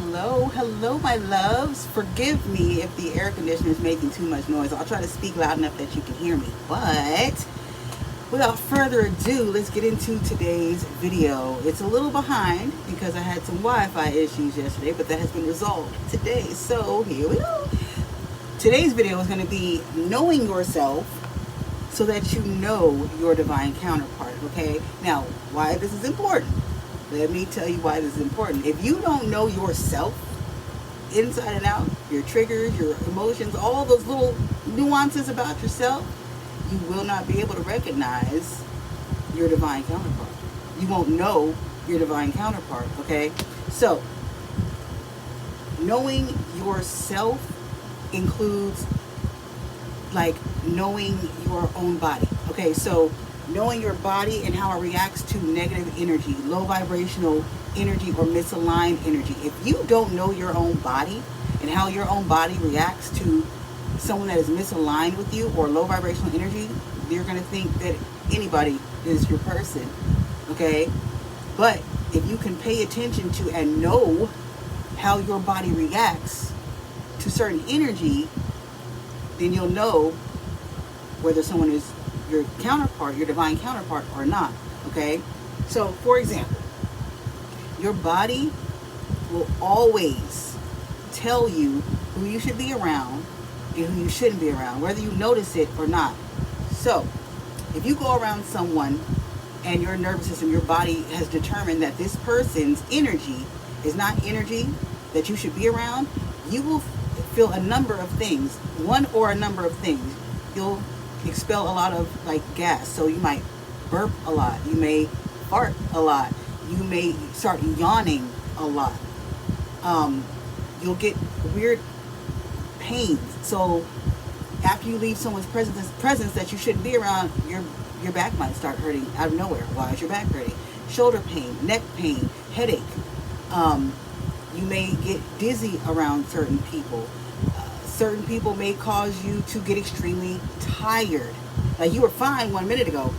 Hello, my loves. Forgive me if the air conditioner is making too much noise. I'll try to speak loud enough that you can hear me. But without further ado, let's get into today's video. It's a little behind because I had some Wi-Fi issues yesterday, but that has been resolved today. So here we go. Today's video is going to be knowing yourself so that you know your divine counterpart, okay? Now, why this is important? Let me tell you why this is important. If you don't know yourself inside and out, your triggers, your emotions, all those little nuances about yourself, you will not be able to recognize your divine counterpart. You won't know your divine counterpart, okay? So, knowing yourself includes like knowing your own body, okay? So knowing your body and how it reacts to negative energy, low vibrational energy, or misaligned energy. If you don't know your own body and how your own body reacts to someone that is misaligned with you or low vibrational energy, you're going to think that anybody is your person, okay? But if you can pay attention to and know how your body reacts to certain energy, then you'll know whether someone is your counterpart, your divine counterpart, or not, okay? So, for example, your body will always tell you who you should be around and who you shouldn't be around, whether you notice it or not. So, if you go around someone and your nervous system, your body has determined that this person's energy is not energy that you should be around, you will feel a number of things, one or a number of things. You'll expel a lot of like gas, so you might burp a lot, you may fart a lot, you may start yawning a lot, you'll get weird pains. So after you leave someone's presence that you shouldn't be around, your back might start hurting out of nowhere. Why is your back hurting? Shoulder pain, neck pain, headache. You may get dizzy around certain people. Certain people may cause you to get extremely tired. Like you were fine 1 minute ago,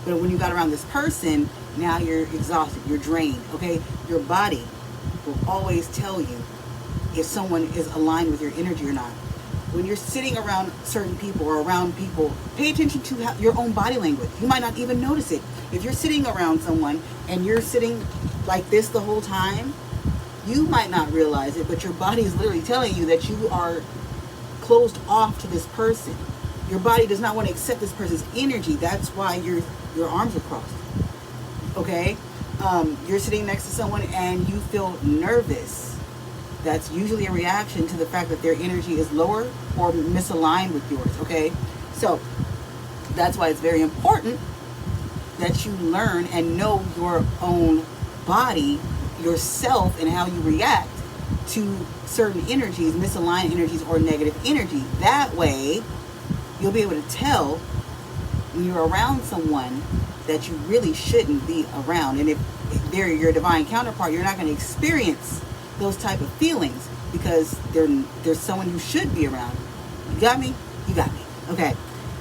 but when you got around this person, now you're exhausted, you're drained, okay? Your body will always tell you if someone is aligned with your energy or not. When you're sitting around certain people or around people, pay attention to your own body language. You might not even notice it. If you're sitting around someone and you're sitting like this the whole time, you might not realize it, but your body is literally telling you that you are closed off to this person. Your body does not want to accept this person's energy. That's why your arms are crossed. Okay? You're sitting next to someone and you feel nervous. That's usually a reaction to the fact that their energy is lower or misaligned with yours. Okay? So that's why it's very important that you learn and know your own body, yourself, and how you react to certain energies, misaligned energies, or negative energy. That way, you'll be able to tell when you're around someone that you really shouldn't be around. And if they're your divine counterpart, you're not going to experience those type of feelings because there's someone you should be around. You got me? You got me. Okay.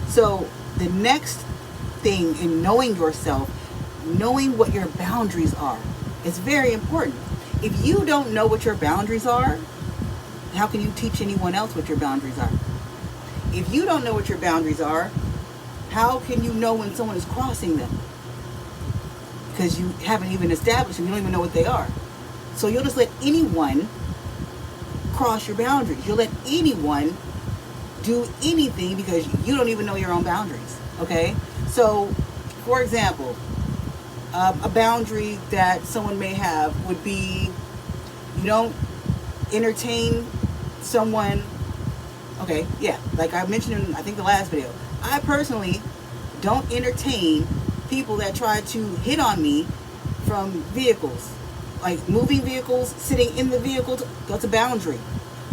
So the next thing in knowing yourself, knowing what your boundaries are, is very important. If you don't know what your boundaries are, how can you teach anyone else what your boundaries are? If you don't know what your boundaries are, how can you know when someone is crossing them? Because you haven't even established them. You don't even know what they are. So you'll just let anyone cross your boundaries. You'll let anyone do anything because you don't even know your own boundaries. Okay? So, for example, a boundary that someone may have would be you don't entertain someone. Okay, yeah, like I mentioned in I think the last video, I personally don't entertain people that try to hit on me from vehicles, like moving vehicles, sitting in the vehicle. That's a boundary.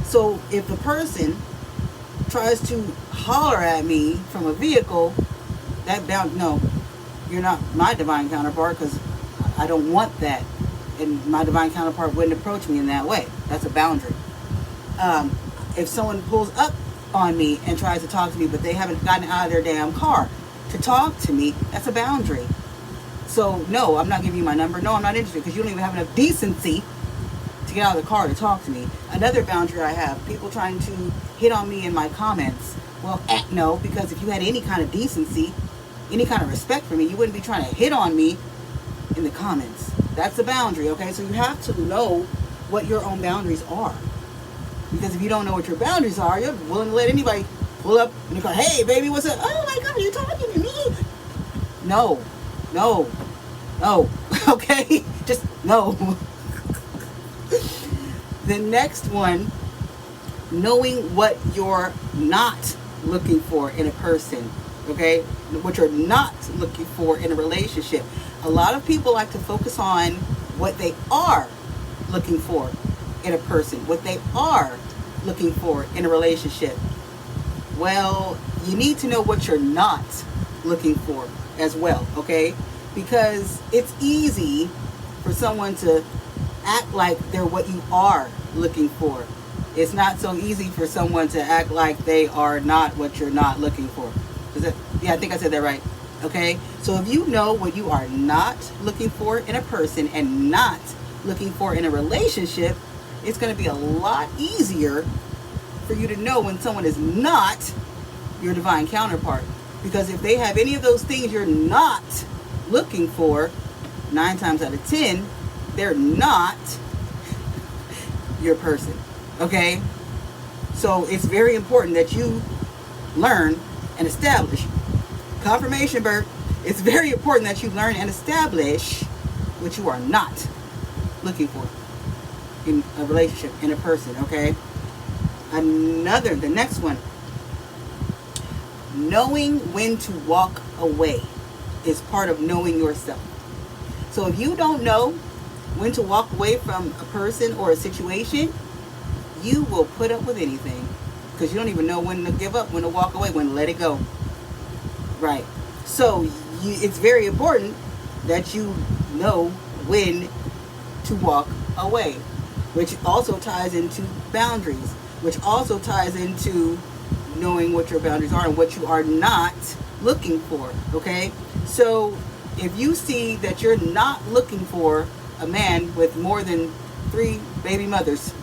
So if the person tries to holler at me from a vehicle, no, you're not my divine counterpart because I don't want that, and my divine counterpart wouldn't approach me in that way. That's a boundary. If someone pulls up on me and tries to talk to me, but they haven't gotten out of their damn car to talk to me, that's a boundary. So no, I'm not giving you my number. No, I'm not interested because you don't even have enough decency to get out of the car to talk to me. Another boundary I have, people trying to hit on me in my comments. Well, no, because if you had any kind of decency, any kind of respect for me, you wouldn't be trying to hit on me in the comments. That's a boundary, okay? So you have to know what your own boundaries are. Because if you don't know what your boundaries are, you're willing to let anybody pull up and go, hey, baby, what's up? Oh, my God, are you talking to me? No. Okay? Just no. The next one, knowing what you're not looking for in a person, okay? What you're not looking for in a relationship. A lot of people like to focus on what they are looking for in a person, what they are looking for in a relationship. Well, you need to know what you're not looking for as well, okay? Because it's easy for someone to act like they're what you are looking for. It's not so easy for someone to act like they are not what you're not looking for. Yeah, I think I said that right. Okay? So if you know what you are not looking for in a person and not looking for in a relationship, it's going to be a lot easier for you to know when someone is not your divine counterpart. Because if they have any of those things you're not looking for, 9 times out of 10, they're not your person. Okay? So it's very important that you learn and establish. Confirmation, Bert. It's very important that you learn and establish what you are not looking for in a relationship, in a person, okay? The next one. Knowing when to walk away is part of knowing yourself. So if you don't know when to walk away from a person or a situation, you will put up with anything. Because you don't even know when to give up, when to walk away, when to let it go. Right. So it's very important that you know when to walk away, which also ties into boundaries, which also ties into knowing what your boundaries are and what you are not looking for. Okay? So if you see that you're not looking for a man with more than 3 baby mothers,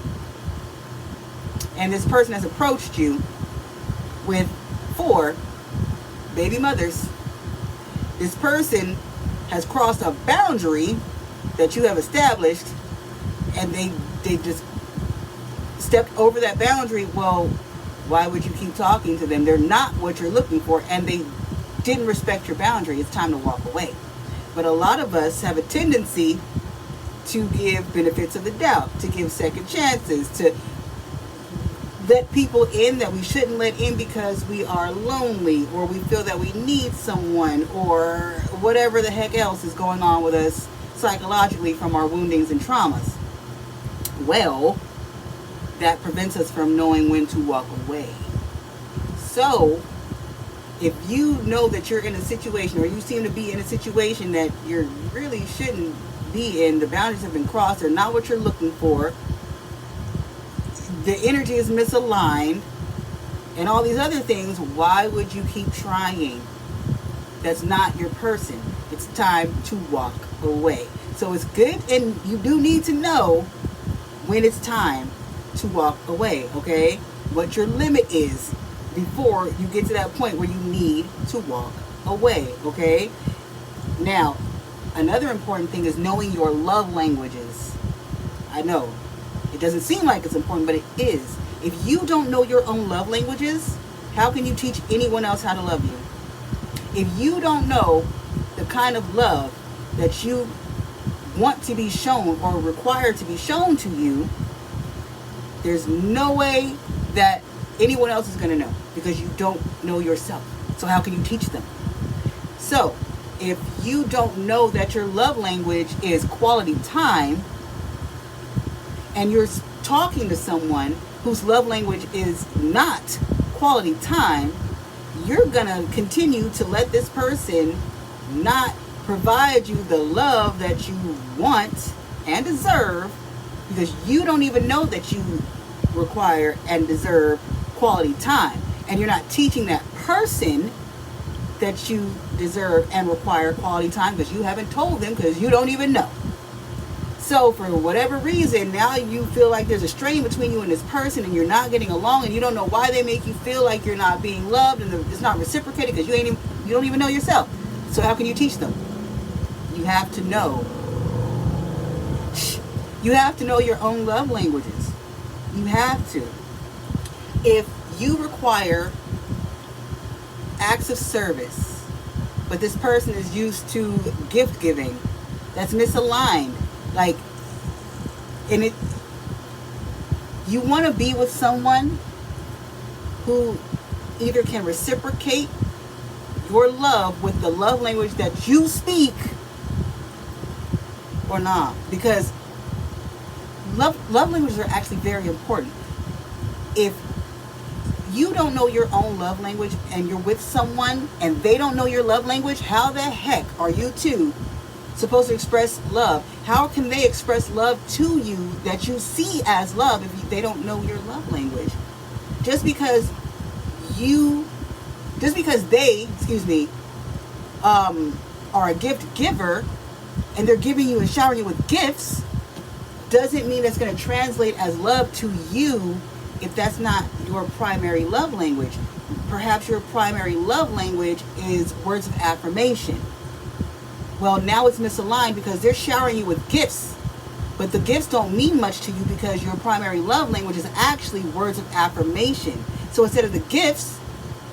and this person has approached you with 4 baby mothers, this person has crossed a boundary that you have established, and they just stepped over that boundary. Well, why would you keep talking to them? They're not what you're looking for, and they didn't respect your boundary. It's time to walk away. But a lot of us have a tendency to give benefits of the doubt, to give second chances, to let people in that we shouldn't let in because we are lonely, or we feel that we need someone, or whatever the heck else is going on with us psychologically from our woundings and traumas. Well, that prevents us from knowing when to walk away. So if you know that you're in a situation, or you seem to be in a situation that you really shouldn't be in, the boundaries have been crossed, they're not what you're looking for, the energy is misaligned, and all these other things, why would you keep trying? That's not your person. It's time to walk away. So it's good, and you do need to know when it's time to walk away, okay? What your limit is before you get to that point where you need to walk away, okay? Now, another important thing is knowing your love languages. I know it doesn't seem like it's important, but it is. If you don't know your own love languages, how can you teach anyone else how to love you? If you don't know the kind of love that you want to be shown or require to be shown to you, there's no way that anyone else is going to know, because you don't know yourself. So how can you teach them? So if you don't know that your love language is quality time, and you're talking to someone whose love language is not quality time, you're going to continue to let this person not provide you the love that you want and deserve, because you don't even know that you require and deserve quality time. And you're not teaching that person that you deserve and require quality time, because you haven't told them, because you don't even know. So for whatever reason, now you feel like there's a strain between you and this person, and you're not getting along, and you don't know why they make you feel like you're not being loved, and it's not reciprocated because you don't even know yourself. So how can you teach them? You have to know. You have to know your own love languages. You have to. If you require acts of service, but this person is used to gift giving, that's misaligned. Like, and you want to be with someone who either can reciprocate your love with the love language that you speak or not. Because love languages are actually very important. If you don't know your own love language and you're with someone and they don't know your love language, how the heck are you two supposed to express love? How can they express love to you that you see as love if they don't know your love language? Just because they, are a gift giver and they're giving you and showering you with gifts, doesn't mean it's going to translate as love to you if that's not your primary love language. Perhaps your primary love language is words of affirmation. Well, now it's misaligned because they're showering you with gifts, but the gifts don't mean much to you because your primary love language is actually words of affirmation. So instead of the gifts,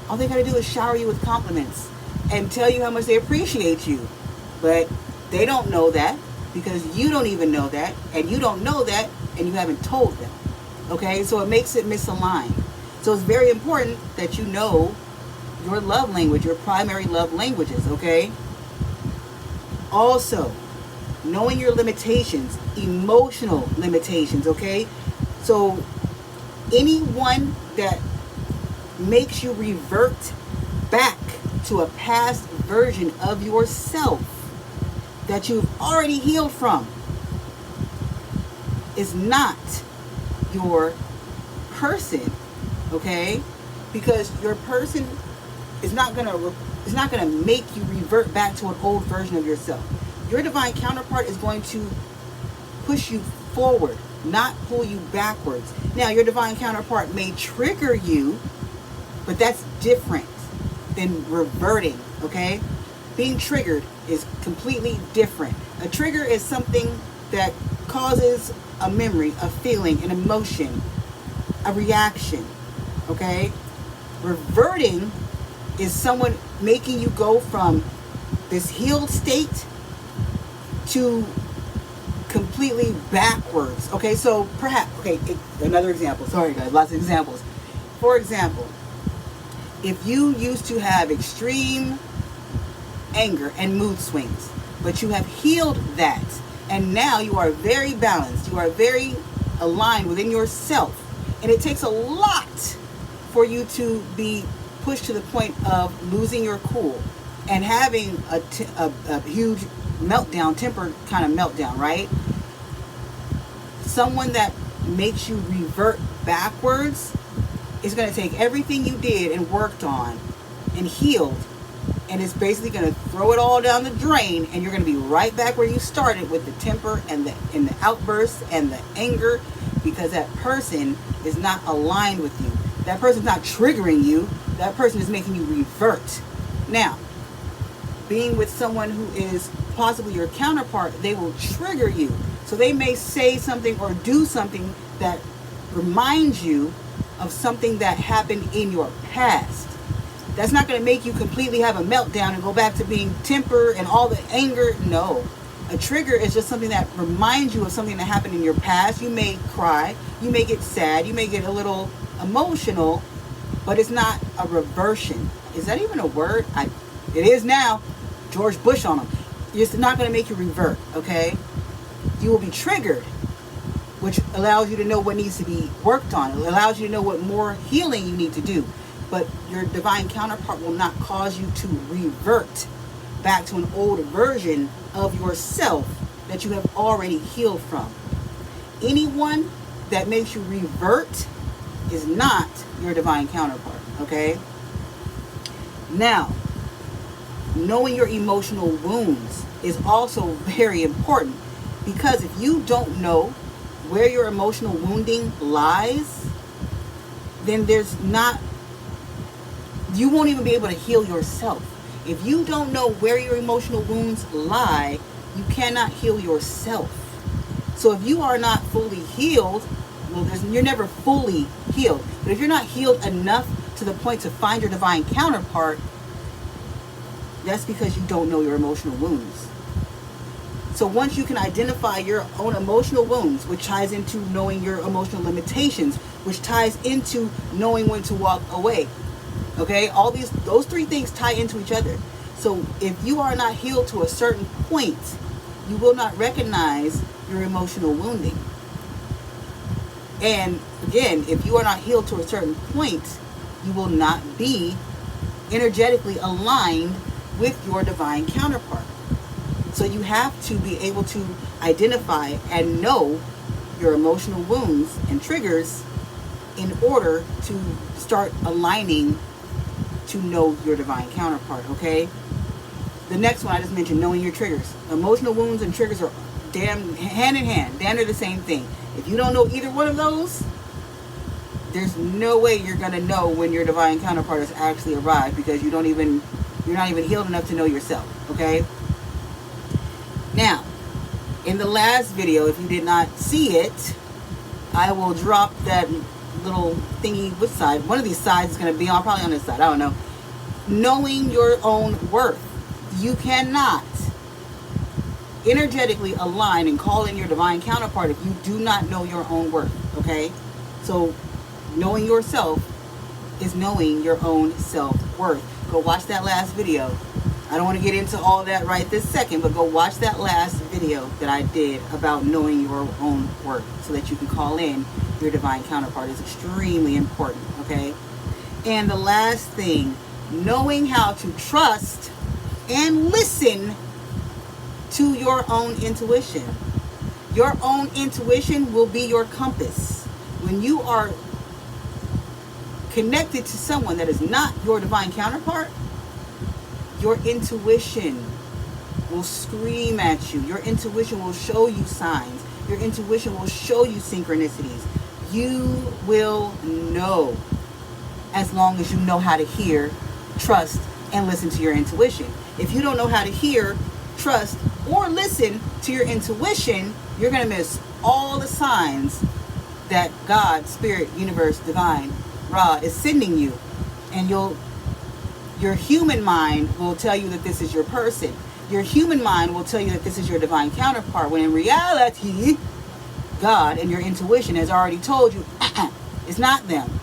all they got to do is shower you with compliments and tell you how much they appreciate you. But they don't know that because you don't even know that, and you don't know that, and you haven't told them. Okay, so it makes it misaligned. So it's very important that you know your love language, your primary love languages, okay? Also, knowing your limitations, emotional limitations, okay? So anyone that makes you revert back to a past version of yourself that you've already healed from is not your person, okay? Because your person is not gonna make you revert back to an old version of yourself. Your divine counterpart is going to push you forward, not pull you backwards. Now, your divine counterpart may trigger you, but that's different than reverting, okay? Being triggered is completely different. A trigger is something that causes a memory, a feeling, an emotion, a reaction, okay? Reverting is someone making you go from this healed state to completely backwards. Okay, so perhaps, another example. Sorry guys, lots of examples. For example, if you used to have extreme anger and mood swings, but you have healed that, and now you are very balanced, you are very aligned within yourself, and it takes a lot for you to be pushed to the point of losing your cool and having a huge meltdown, temper kind of meltdown, right? Someone that makes you revert backwards is going to take everything you did and worked on and healed, and it's basically going to throw it all down the drain, and you're going to be right back where you started with the temper and the outbursts and the anger, because that person is not aligned with you. That person's not triggering you. That person is making you revert. Now, being with someone who is possibly your counterpart, they will trigger you. So they may say something or do something that reminds you of something that happened in your past. That's not going to make you completely have a meltdown and go back to being temper and all the anger. No. A trigger is just something that reminds you of something that happened in your past. You may cry, you may get sad, you may get a little emotional, but it's not a reversion. Is that even a word? It is now. George Bush on them. It's not going to make you revert, okay? You will be triggered, which allows you to know what needs to be worked on. It allows you to know what more healing you need to do. But your divine counterpart will not cause you to revert back to an old version of yourself that you have already healed from. Anyone that makes you revert is not your divine counterpart, okay? Now, knowing your emotional wounds is also very important. Because if you don't know where your emotional wounding lies, then you won't even be able to heal yourself. If you don't know where your emotional wounds lie, you cannot heal yourself. So if you are not fully healed, well, you're never fully healed. But if you're not healed enough to the point to find your divine counterpart, that's because you don't know your emotional wounds. So once you can identify your own emotional wounds, which ties into knowing your emotional limitations, which ties into knowing when to walk away. Okay, those three things tie into each other. So if you are not healed to a certain point, you will not recognize your emotional wounding. And again, if you are not healed to a certain point, you will not be energetically aligned with your divine counterpart. So you have to be able to identify and know your emotional wounds and triggers in order to start aligning to know your divine counterpart, okay? The next one I just mentioned, knowing your triggers. Emotional wounds and triggers are damn hand in hand, damn near the same thing. If you don't know either one of those, there's no way you're gonna know when your divine counterpart has actually arrived, because you're not even healed enough to know yourself, okay? Now, in the last video, if you did not see it, I will drop that little thingy. Which side? One of these sides is going to be on, probably on this side, I don't know. Knowing your own worth. You cannot energetically align and call in your divine counterpart if you do not know your own worth, okay? So, knowing yourself is knowing your own self-worth. Go watch that last video. I don't want to get into all that right this second, but go watch that last video that I did about knowing your own worth so that you can call in your divine counterpart. Is extremely important, okay? And the last thing, knowing how to trust and listen to your own intuition. Your own intuition will be your compass. When you are connected to someone that is not your divine counterpart, your intuition will scream at you. Your intuition will show you signs. Your intuition will show you synchronicities. You will know, as long as you know how to hear, trust, and listen to your intuition. If you don't know how to hear, trust, or listen to your intuition, you're going to miss all the signs that God, Spirit, Universe, Divine, Ra is sending you. And your human mind will tell you that this is your person. Your human mind will tell you that this is your divine counterpart, when in reality, God and your intuition has already told you, it's not them.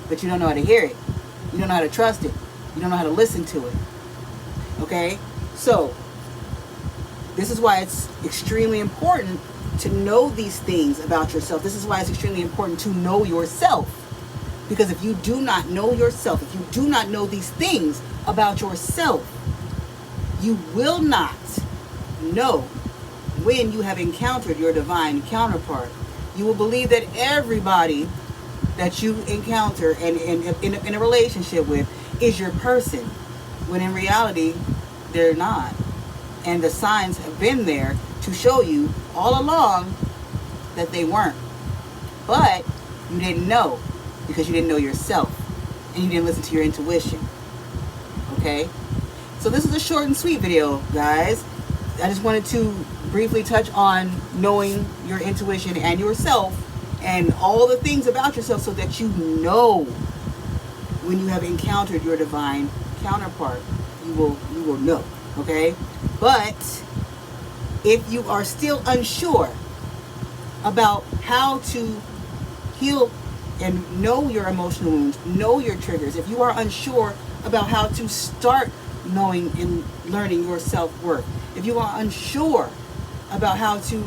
But you don't know how to hear it. You don't know how to trust it. You don't know how to listen to it. Okay? So, this is why it's extremely important to know these things about yourself. This is why it's extremely important to know yourself. Because if you do not know yourself, if you do not know these things about yourself, you will not know when you have encountered your divine counterpart. You will believe that everybody that you encounter and in a relationship with is your person, when in reality, they're not. And the signs have been there to show you all along that they weren't. But you didn't know, because you didn't know yourself and you didn't listen to your intuition. Okay? So this is a short and sweet video, guys. I just wanted to briefly touch on knowing your intuition and yourself and all the things about yourself, so that you know when you have encountered your divine counterpart. You will know. Okay? But if you are still unsure about how to heal and know your emotional wounds, know your triggers, if you are unsure about how to start knowing and learning your self-worth, if you are unsure about how to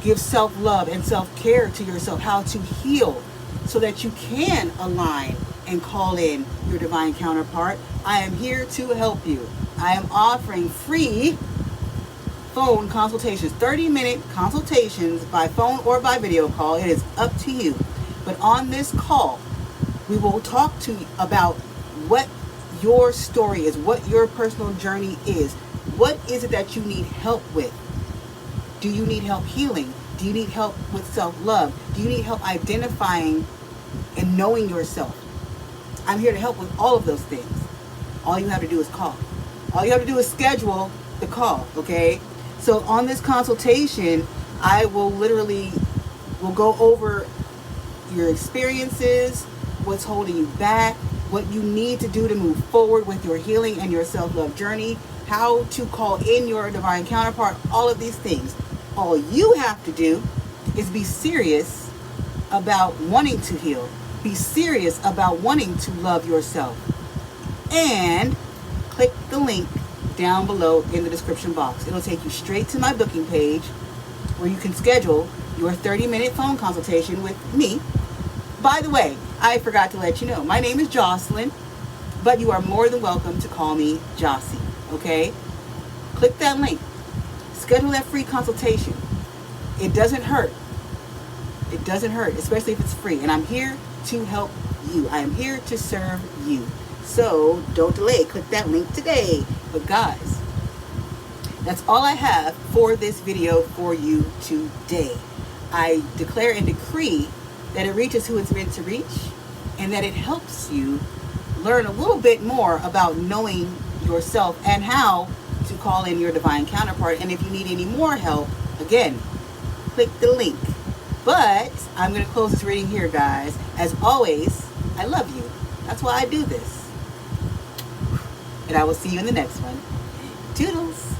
give self-love and self-care to yourself, how to heal so that you can align and call in your divine counterpart, I am here to help you. I am offering free phone consultations, 30-minute consultations by phone or by video call. It is up to you. But on this call, we will talk to you about what your story is, what your personal journey is. What is it that you need help with? Do you need help healing? Do you need help with self-love? Do you need help identifying and knowing yourself? I'm here to help with all of those things. All you have to do is call. All you have to do is schedule the call, okay? So on this consultation, I will go over your experiences, what's holding you back, what you need to do to move forward with your healing and your self-love journey, how to call in your divine counterpart, all of these things. All you have to do is be serious about wanting to heal. Be serious about wanting to love yourself. And click the link down below in the description box. It'll take you straight to my booking page where you can schedule your 30-minute phone consultation with me. By the way, I forgot to let you know, my name is Jocelyn, but you are more than welcome to call me Jocey, okay? Click that link. Schedule that free consultation. It doesn't hurt. It doesn't hurt, especially if it's free. And I'm here to help you. I am here to serve you. So don't delay. Click that link today. But guys, that's all I have for this video for you today. I declare and decree that it reaches who it's meant to reach, and that it helps you learn a little bit more about knowing yourself and how to call in your divine counterpart. And if you need any more help, again, click the link. But I'm going to close this reading here, guys. As always, I love you. That's why I do this. And I will see you in the next one. Toodles.